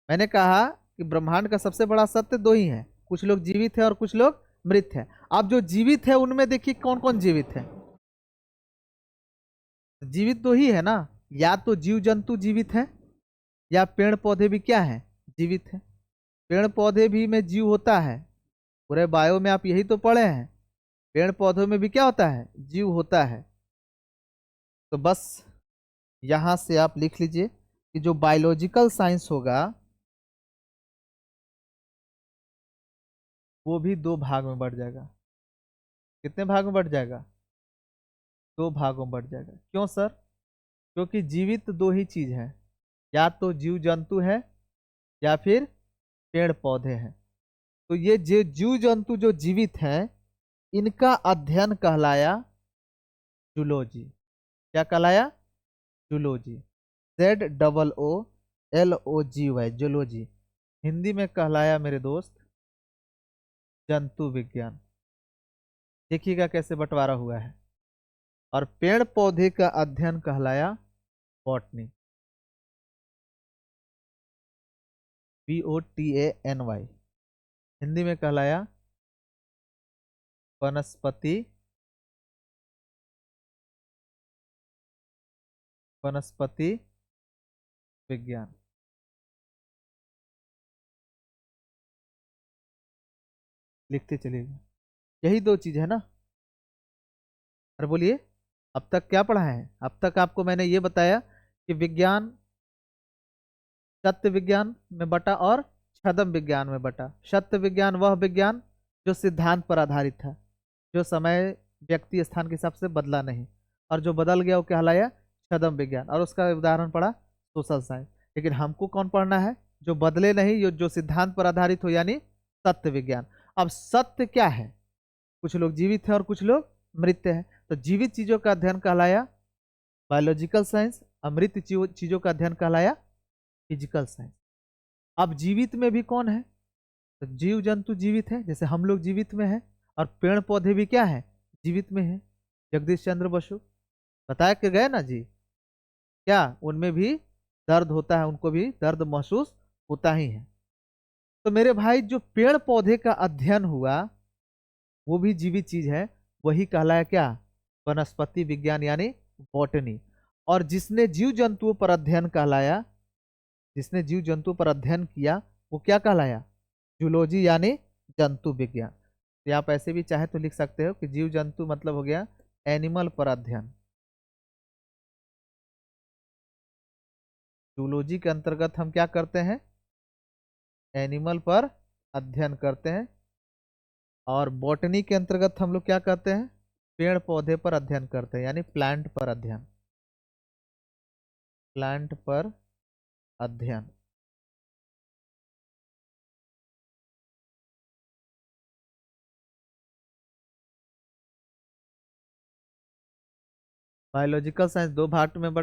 मैंने कहा कि ब्रह्मांड का सबसे बड़ा सत्य दो ही है, कुछ लोग जीवित है और कुछ लोग मृत है। अब जो जीवित है उनमें देखिए कौन कौन जीवित है। जीवित तो ही है ना, या तो जीव जंतु जीवित है या पेड़ पौधे भी क्या है, जीवित है। पेड़ पौधे भी में जीव होता है, पूरे बायो में आप यही तो पढ़े हैं, पेड़ पौधों में भी क्या होता है, जीव होता है। तो बस यहां से आप लिख लीजिए कि जो बायोलॉजिकल साइंस होगा वो भी दो भाग में बढ़ जाएगा। कितने भाग में बढ़ जाएगा? दो भागों में बढ़ जाएगा। क्यों सर? क्योंकि जीवित दो ही चीज है, या तो जीव जंतु है या फिर पेड़ पौधे हैं। तो ये जो जीव जंतु जो जीवित हैं इनका अध्ययन कहलाया जूलॉजी। क्या कहलाया? जूलॉजी। ZOOLOGY, zoology. हिंदी में कहलाया मेरे दोस्त जंतु विज्ञान। देखिएगा कैसे बंटवारा हुआ है। और पेड़ पौधे का अध्ययन कहलाया बॉटनी, BOTANY। हिंदी में कहलाया वनस्पति विज्ञान। लिखते चलिएगा, यही दो चीज है ना। अरे बोलिए, अब तक क्या पढ़ा है? अब तक आपको मैंने ये बताया कि विज्ञान सत्य विज्ञान में बटा और छद्म विज्ञान में बटा। सत्य विज्ञान वह विज्ञान जो सिद्धांत पर आधारित था, जो समय व्यक्ति स्थान के हिसाब से बदला नहीं, और जो बदल गया वो कहलाया छद्म विज्ञान। और उसका उदाहरण पड़ा सोशल साइंस। लेकिन हमको कौन पढ़ना है? जो बदले नहीं, जो सिद्धांत पर आधारित हो, यानी सत्य विज्ञान। अब सत्य क्या है? कुछ लोग जीवित हैं और कुछ लोग मृत हैं। तो जीवित चीजों का अध्ययन कहलाया बायोलॉजिकल साइंस, अमृत चीजों का अध्ययन कहलाया फिजिकल साइंस। अब जीवित में भी कौन है? तो जीव जंतु जीवित है, जैसे हम लोग जीवित में हैं, और पेड़ पौधे भी क्या है, जीवित में है। जगदीश चंद्र बसु बताया कि गए ना जी, क्या उनमें भी दर्द होता है, उनको भी दर्द महसूस होता ही है। तो मेरे भाई जो पेड़ पौधे का अध्ययन हुआ वो भी जीवित चीज है, वही कहलाया क्या, वनस्पति विज्ञान यानी बॉटनी। और जिसने जीव जंतुओं पर अध्ययन कहलाया, जिसने जीव जंतुओं पर अध्ययन किया वो क्या कहलाया, जूलॉजी यानी जंतु विज्ञान। तो आप ऐसे भी चाहे तो लिख सकते हो कि जीव जंतु मतलब हो गया एनिमल पर अध्ययन। जूलॉजी के अंतर्गत हम क्या करते हैं, एनिमल पर अध्ययन करते हैं। और बॉटनी के अंतर्गत हम लोग क्या करते हैं, पेड़ पौधे पर अध्ययन करते हैं, यानी प्लांट पर अध्ययन, प्लांट पर अध्ययन। बायोलॉजिकल साइंस दो भाग में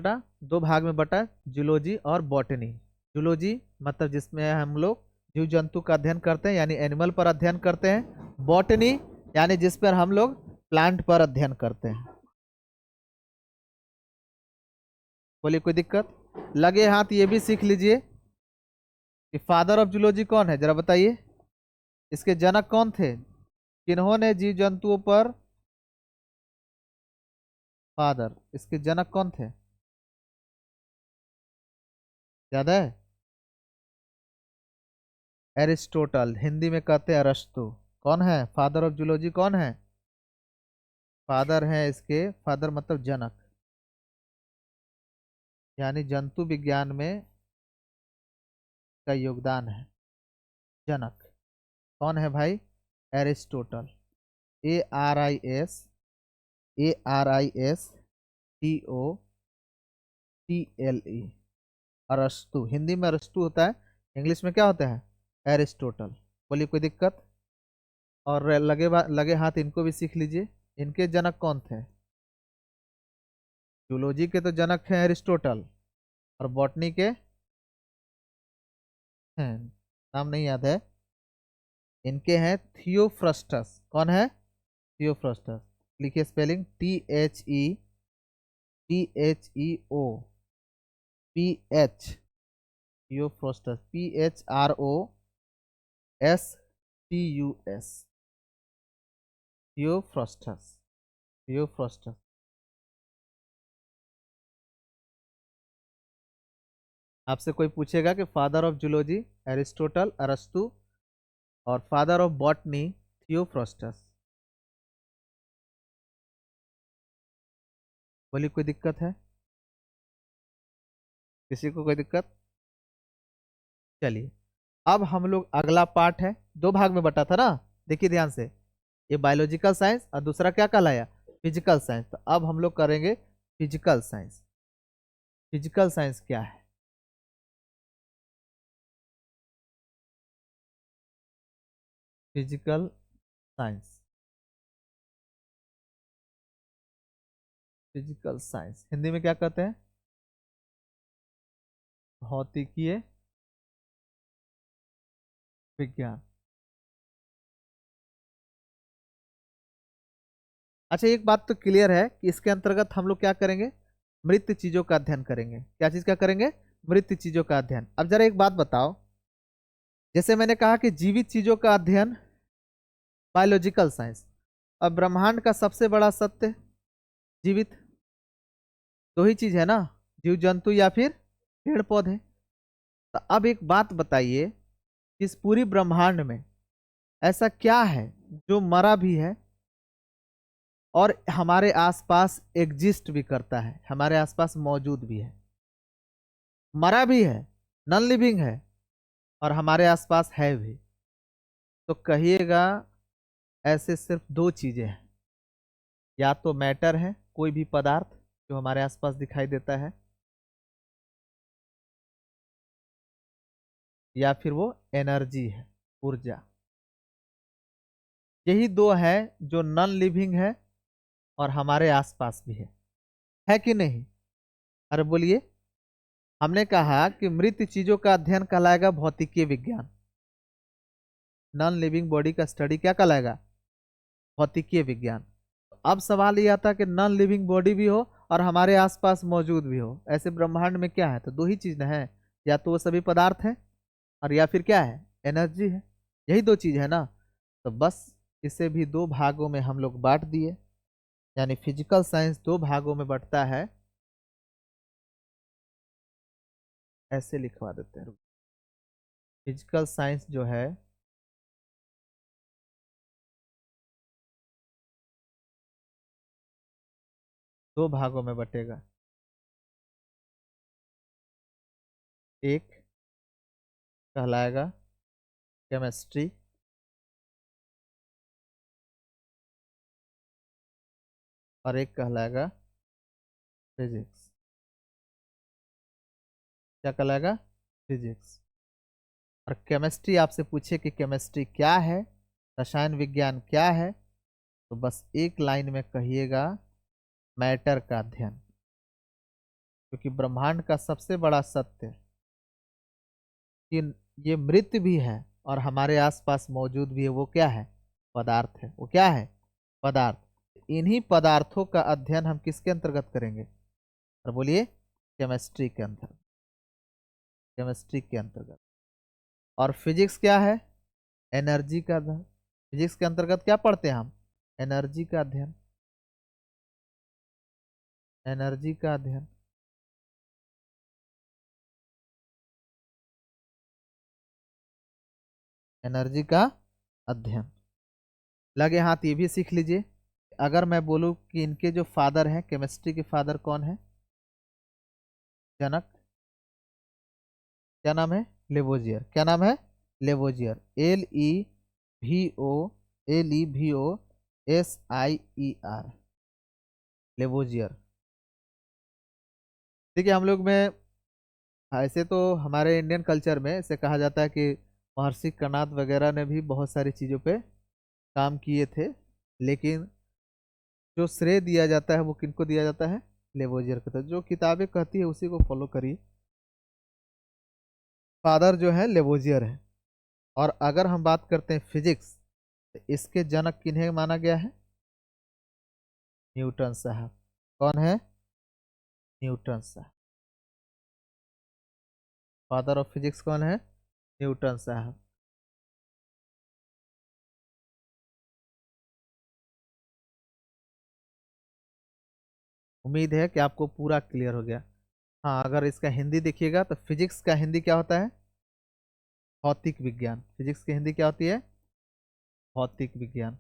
बटा, जूलॉजी और बॉटनी। जूलॉजी मतलब जिसमें हम लोग जीव जंतु का अध्ययन करते हैं, यानी एनिमल पर अध्ययन करते हैं। बॉटनी यानी जिस पर हम लोग प्लांट पर अध्ययन करते हैं। बोलिए कोई दिक्कत? लगे हाथ ये भी सीख लीजिए कि फादर ऑफ जूलॉजी कौन है, जरा बताइए। इसके जनक कौन थे? किन्होंने जीव जंतुओं पर फादर, इसके जनक कौन थे? याद है? एरिस्टोटल, हिंदी में कहते हैं अरस्तु। कौन है फादर ऑफ जूलॉजी? कौन है फादर? है इसके फादर मतलब जनक, यानी जंतु विज्ञान में का योगदान है जनक। कौन है भाई? एरिस्टोटल। ARISTOTLE, अरस्तु। हिंदी में अरस्तु होता है, इंग्लिश में क्या होता है? एरिस्टोटल। बोलिए कोई दिक्कत? और लगे हाथ इनको भी सीख लीजिए। इनके जनक कौन थे? जूलॉजी के तो जनक हैं एरिस्टोटल, और बॉटनी के हैं, नाम नहीं याद है। इनके हैं थियोफ्रस्टस। कौन है? थियोफ्रस्टस। लिखिए स्पेलिंग, THEOPH, थियोफ्रस्टस, PHROSTUS, थियोफ्रस्टस। थियोफ्रस्टस। आपसे कोई पूछेगा कि फादर ऑफ जूलॉजी एरिस्टोटल अरस्तु, और फादर ऑफ बॉटनी थियोफ्रस्टस। बोलिए कोई दिक्कत है? किसी को कोई दिक्कत? चलिए, अब हम लोग अगला पार्ट है, दो भाग में बटा था ना, देखिए ध्यान से। ये बायोलॉजिकल साइंस और दूसरा क्या कहलाया? Physical science. तो अब हम लोग करेंगे फिजिकल साइंस। फिजिकल साइंस क्या है? Physical science, physical science Hindi में क्या कहते हैं? भौतिकीय विज्ञान। अच्छा, एक बात तो क्लियर है कि इसके अंतर्गत हम लोग क्या करेंगे? मृत चीजों का अध्ययन करेंगे। क्या चीज का करेंगे? मृत चीजों का अध्ययन। अब जरा एक बात बताओ, जैसे मैंने कहा कि जीवित चीजों का अध्ययन बायोलॉजिकल साइंस, अब ब्रह्मांड का सबसे बड़ा सत्य जीवित, दो ही चीज है ना, जीव जंतु या फिर पेड़ पौधे। तो अब एक बात बताइए, इस पूरी ब्रह्मांड में ऐसा क्या है जो मरा भी है और हमारे आसपास एग्जिस्ट भी करता है, हमारे आसपास मौजूद भी है? मरा भी है, नॉन लिविंग है, और हमारे आसपास है भी। तो कहिएगा, ऐसे सिर्फ दो चीजें हैं, या तो मैटर है, कोई भी पदार्थ जो हमारे आसपास दिखाई देता है, या फिर वो एनर्जी है, ऊर्जा। यही दो है जो नॉन लिविंग है और हमारे आसपास भी है कि नहीं? अरे बोलिए। हमने कहा कि मृत चीजों का अध्ययन कहलाएगा भौतिकीय विज्ञान, नॉन लिविंग बॉडी का स्टडी क्या कहलाएगा? भौतिकीय विज्ञान। अब सवाल ये आता है कि नॉन लिविंग बॉडी भी हो और हमारे आसपास मौजूद भी हो, ऐसे ब्रह्मांड में क्या है? तो दो ही चीज ना है, या तो वो सभी पदार्थ है, और या फिर क्या है? एनर्जी है। यही दो चीज है ना। तो बस इसे भी दो भागों में हम लोग बांट दिए, यानी फिजिकल साइंस दो भागों में बंटता है। ऐसे लिखवा देते हैं, फिजिकल साइंस जो है दो भागों में बटेगा। एक कहलाएगा केमिस्ट्री, और एक कहलाएगा फिजिक्स। क्या कहलाएगा? फिजिक्स। और केमिस्ट्री आपसे पूछे कि केमिस्ट्री क्या है, रसायन विज्ञान क्या है, तो बस एक लाइन में कहिएगा, मैटर का अध्ययन। क्योंकि ब्रह्मांड का सबसे बड़ा सत्य कि ये मृत भी है और हमारे आसपास मौजूद भी है, वो क्या है? पदार्थ है। वो क्या है? पदार्थ। इन्हीं पदार्थों का अध्ययन हम किसके अंतर्गत करेंगे? और बोलिए, केमिस्ट्री के अंतर्गत, केमिस्ट्री के अंतर्गत। और फिजिक्स क्या है? एनर्जी का अध्ययन। फिजिक्स के अंतर्गत क्या पढ़ते हैं हम? एनर्जी का अध्ययन। एनर्जी का अध्ययन। एनर्जी का अध्ययन। लगे हाथ, ये भी सीख लीजिए। अगर मैं बोलूं कि इनके जो फादर हैं, केमिस्ट्री के फादर कौन है? जनक। क्या नाम है? लेवोजियर। क्या नाम है? लेवोजियर। LEVO, LEVOSIER, Lavoisier. देखिए हम लोग में ऐसे तो हमारे इंडियन कल्चर में ऐसे कहा जाता है कि महर्षि कर्णाद वगैरह ने भी बहुत सारी चीज़ों पे काम किए थे, लेकिन जो श्रेय दिया जाता है वो किनको दिया जाता है? लेवोजियर को। तो जो किताबें कहती है उसी को फॉलो करिए। फादर जो है लेवोजियर है। और अगर हम बात करते हैं फिजिक्स, तो इसके जनक किन्हें माना गया है? न्यूटन साहब। कौन है? न्यूटन साहब। फादर ऑफ फिजिक्स कौन है? न्यूटन साहब। उम्मीद है कि आपको पूरा क्लियर हो गया। हाँ, अगर इसका हिंदी देखिएगा तो फिजिक्स का हिंदी क्या होता है? भौतिक विज्ञान। फिजिक्स की हिंदी क्या होती है? भौतिक विज्ञान।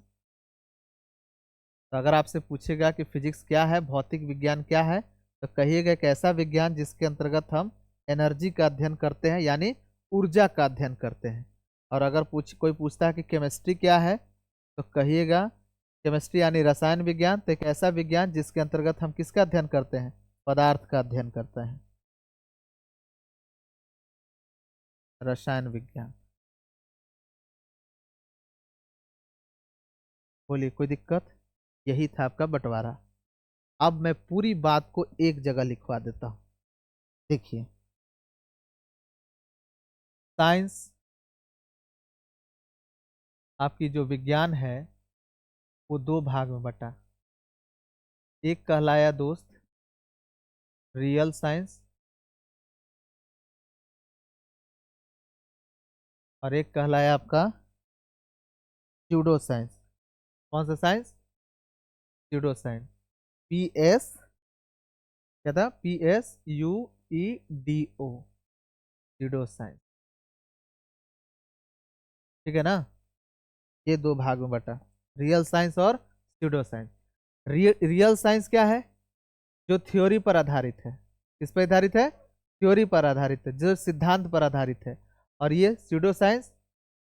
तो अगर आपसे पूछेगा कि फिजिक्स क्या है, भौतिक विज्ञान क्या है, तो कहिएगा एक ऐसा विज्ञान जिसके अंतर्गत हम एनर्जी का अध्ययन करते हैं, यानी ऊर्जा का अध्ययन करते हैं। और अगर कोई पूछता है कि केमिस्ट्री क्या है, तो कहिएगा केमिस्ट्री यानी रसायन विज्ञान। तो एक ऐसा विज्ञान जिसके अंतर्गत हम किसका अध्ययन करते हैं? पदार्थ का अध्ययन करते हैं, रसायन विज्ञान। बोलिए, कोई दिक्कत? यही था आपका बंटवारा। अब मैं पूरी बात को एक जगह लिखवा देता हूं। देखिए, साइंस, आपकी जो विज्ञान है वो दो भाग में बटा। एक कहलाया दोस्त रियल साइंस, और एक कहलाया आपका स्यूडो साइंस। कौन सा साइंस? Pseudo science. PS, क्या था? PSUEDO, pseudo science. ठीक है ना? ये दो भाग में बटा, रियल साइंस और स्यूडो साइंस। रियल साइंस क्या है? जो थ्योरी पर आधारित है। किस पर आधारित है? थ्योरी पर आधारित है, जो सिद्धांत पर आधारित है। और ये स्यूडो साइंस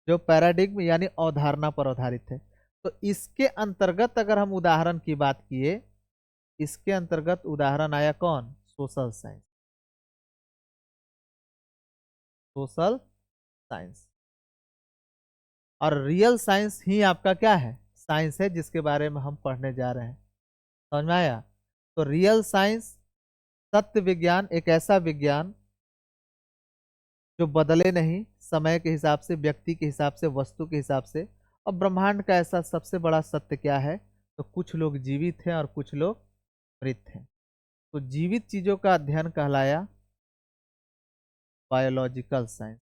जो पैराडिग्म यानी अवधारणा पर आधारित है। तो इसके अंतर्गत अगर हम उदाहरण की बात किए, इसके अंतर्गत उदाहरण आया कौन? Social science. Social science. और रियल साइंस ही आपका क्या है? साइंस है, जिसके बारे में हम पढ़ने जा रहे हैं। समझ में आया? तो रियल साइंस, सत्य विज्ञान, एक ऐसा विज्ञान जो बदले नहीं, समय के हिसाब से, व्यक्ति के हिसाब से, वस्तु के हिसाब से। और ब्रह्मांड का ऐसा सबसे बड़ा सत्य क्या है? तो कुछ लोग जीवित हैं और कुछ लोग मृत हैं। तो जीवित चीजों का अध्ययन कहलाया बायोलॉजिकल साइंस।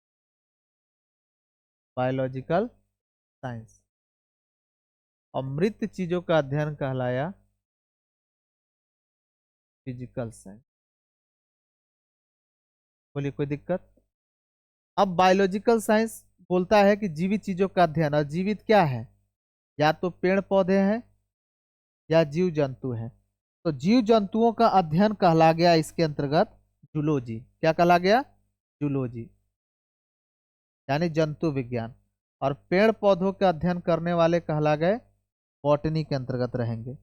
Biological science. और मृत चीजों का अध्ययन कहलाया फिजिकल साइंस। बोलिए, कोई दिक्कत? अब बायोलॉजिकल साइंस बोलता है कि जीवित चीजों का अध्ययन। और जीवित क्या है? या तो पेड़ पौधे हैं या जीव जंतु हैं। तो जीव जंतुओं का अध्ययन कहला गया इसके अंतर्गत जूलॉजी। क्या कहला गया? जूलॉजी, यानी जंतु विज्ञान। और पेड़ पौधों का अध्ययन करने वाले कहला गए बॉटनी के अंतर्गत रहेंगे,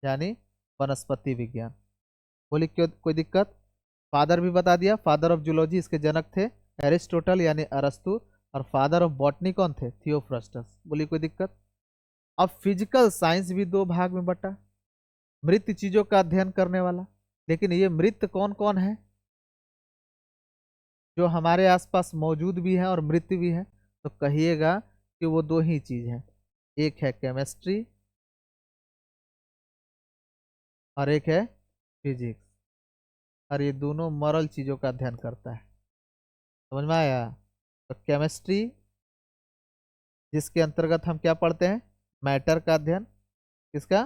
यानी वनस्पति विज्ञान। बोली, क्यों? कोई दिक्कत? फादर भी बता दिया, फादर ऑफ जूलॉजी इसके जनक थे एरिस्टोटल यानी अरस्तु। और फादर ऑफ बॉटनी कौन थे? थियोफ्रस्टस। बोली, कोई दिक्कत? अब फिजिकल साइंस भी दो भाग में बटा, मृत चीजों का अध्ययन करने वाला। लेकिन ये मृत कौन कौन है? जो हमारे आसपास मौजूद भी हैं और मृत भी हैं। तो कहिएगा कि वो दो ही चीज हैं, एक है केमिस्ट्री और एक है फिजिक्स। और ये दोनों मरल चीजों का अध्ययन करता है। समझ में आया? तो केमिस्ट्री जिसके अंतर्गत हम क्या पढ़ते हैं, मैटर का अध्ययन, किसका,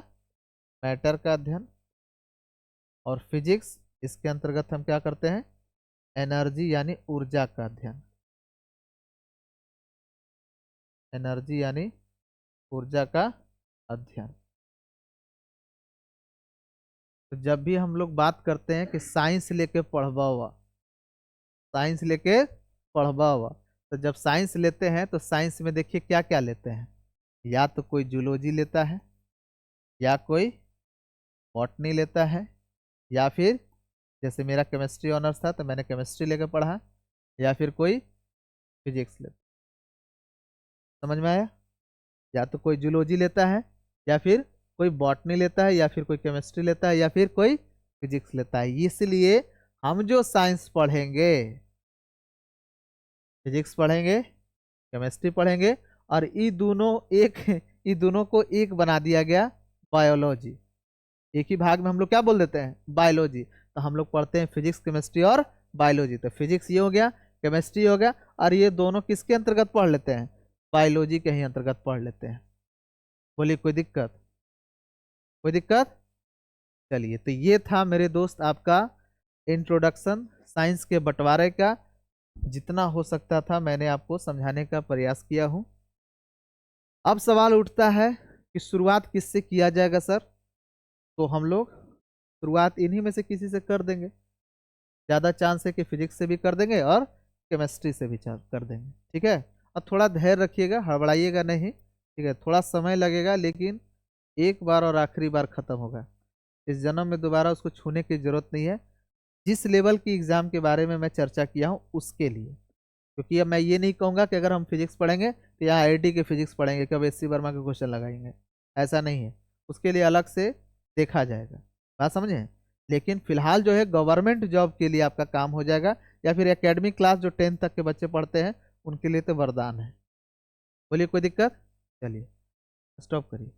मैटर का अध्ययन। और फिजिक्स, इसके अंतर्गत हम क्या करते हैं, एनर्जी यानी ऊर्जा का अध्ययन, एनर्जी यानी ऊर्जा का अध्ययन। तो जब भी हम लोग बात करते हैं कि साइंस लेके पढ़वा हुआ, साइंस लेके पढ़वा हुआ, तो जब साइंस लेते हैं तो साइंस में देखिए क्या क्या लेते हैं, या तो कोई जूलॉजी लेता है, या कोई बॉटनी लेता है, या फिर जैसे मेरा केमिस्ट्री ऑनर्स था तो मैंने केमिस्ट्री लेकर पढ़ा, या फिर कोई फिजिक्स लेता, समझ में आया। या तो कोई जूलॉजी लेता है, या फिर कोई बॉटनी लेता है, या फिर कोई केमिस्ट्री लेता है, या फिर कोई फिजिक्स लेता है। इसलिए हम जो साइंस पढ़ेंगे, फिजिक्स पढ़ेंगे, केमिस्ट्री पढ़ेंगे, और ये दोनों एक ये दोनों को एक बना दिया गया, बायोलॉजी। एक ही भाग में हम लोग क्या बोल देते हैं, बायोलॉजी। तो हम लोग पढ़ते हैं फिजिक्स, केमिस्ट्री और बायोलॉजी। तो फिजिक्स ये हो गया, केमिस्ट्री हो गया, और ये दोनों किसके अंतर्गत पढ़ लेते हैं, बायोलॉजी के ही अंतर्गत पढ़ लेते हैं। बोलिए कोई दिक्कत, कोई दिक्कत। चलिए, तो ये था मेरे दोस्त आपका इंट्रोडक्शन साइंस के बंटवारे का। जितना हो सकता था मैंने आपको समझाने का प्रयास किया हूँ। अब सवाल उठता है कि शुरुआत किससे किया जाएगा सर। तो हम लोग शुरुआत इन्हीं में से किसी से कर देंगे। ज़्यादा चांस है कि फिजिक्स से भी कर देंगे और केमिस्ट्री से भी कर देंगे, ठीक है। और थोड़ा धैर्य रखिएगा, हड़बड़ाइएगा नहीं, ठीक है। थोड़ा समय लगेगा, लेकिन एक बार और आखिरी बार खत्म होगा। इस जन्म में दोबारा उसको छूने की जरूरत नहीं है। जिस लेवल की एग्जाम के बारे में मैं चर्चा किया हूँ उसके लिए, क्योंकि अब मैं ये नहीं कहूँगा कि अगर हम फिजिक्स पढ़ेंगे तो यहाँ आईआईटी के फिजिक्स पढ़ेंगे, कब एससी वर्मा के क्वेश्चन लगाएंगे, ऐसा नहीं है। उसके लिए अलग से देखा जाएगा, बात समझे। लेकिन फिलहाल जो है गवर्नमेंट जॉब के लिए आपका काम हो जाएगा, या फिर एकेडमिक क्लास जो 10th तक के बच्चे पढ़ते हैं उनके लिए तो वरदान है। बोलिए कोई दिक्कत। चलिए स्टॉप करिए।